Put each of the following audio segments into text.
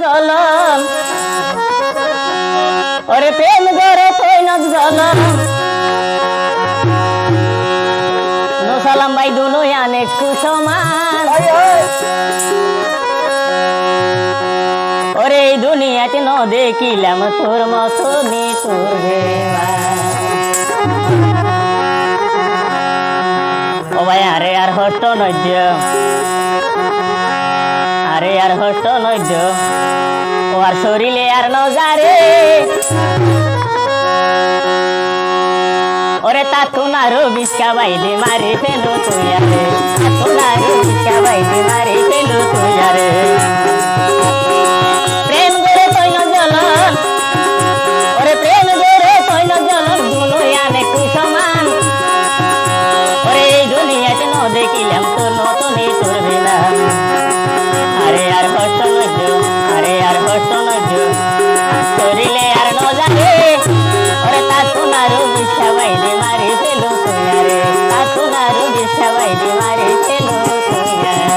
জলম ওরে প্রেম গরে তৈনত জলম সালাম ভাই দুনোই অনেক কুসমান ওরে এই দুনিয়াতে ন দেখিলাম তোর মতো নি তোর ও ভাই আরে আর হষ্ট নৈজ আরে আর হষ্ট নৈজ ও আর শরীরে আর নজারে ওরে তাতুনারো বিস্কা বাইলে মারি ফেলো তুই আরে তাতুনারো বিস্কা বাইলে মারি ফেলো তুই আরে প্রেম গরে তৈন জলন ওরে প্রেম গরে তৈন জলন দুনোই অনেক সমান ওরে এই দুনিয়াতে ন দেখিলাম তোর নতুনই তোর বিনা আরে আর কষ্ট নজ্জ আরে আর কষ্ট নজ্জ শরীরে আর ন জানে ওরে তাতুনারো বিস্কা বাইলে মারি ফেলো তুই আরে তাতুনারো বিস্কা বাইলে মারি ফেলো তুই আরে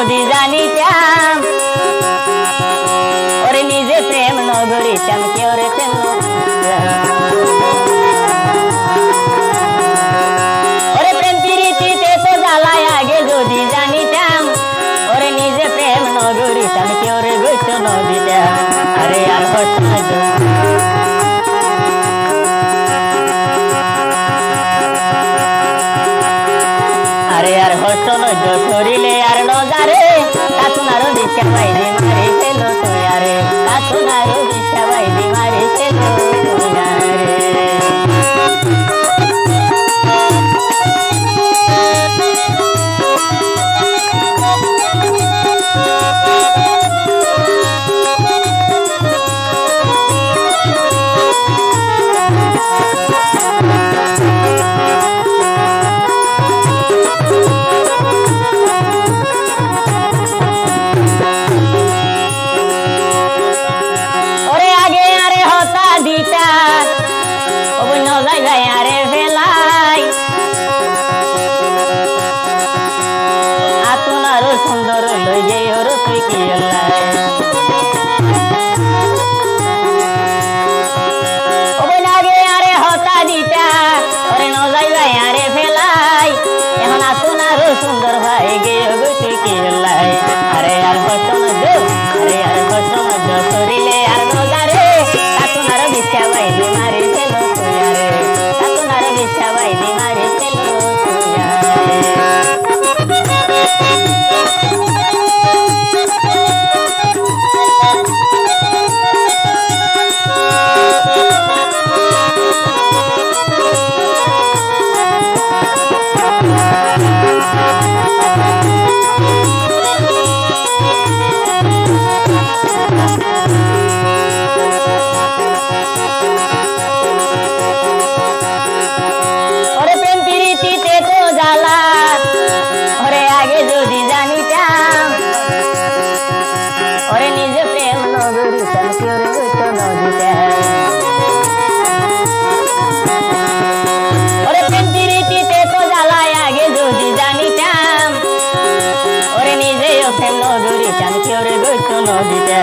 যদি জানিতাম ওরে নিজে প্রেম নগরিতাম কে ওরে প্রেম ওরে প্রেম প্রীতিতে তো জ্বালায় আগে যদি জানিতাম ওরে নিজে প্রেম নগরিতাম কে ওরে গইত নদিতাম আরে আর কষ্ট আরে আর হষ্ট নজ্জ শরীরে আর নজারে কাতুনারো বিস্কা বাইলে মারি ফেলো তুই আরে কাতুনারো বিস্কা বাইলে মারি ফেলো তুই আরে সুন্দর লই গে ওর তুই কি আগে আরে হতা দিতা ওরে ন যাইবাই আরে ফেলাই এখন আপনারও সুন্দর ভাই গে তুই কি আরে আর কষ্ট নজ্জ আরে আর কষ্ট নজ্জ শরীরে আর নজারে আপনারও বিস্কা বাইলি মারি ফেলো তুই আরে আপনারও বিস্কা বাইলি মারি ফেলো তুই আরে প্রেম নগরিতাম কেউ রে গইত নদীতে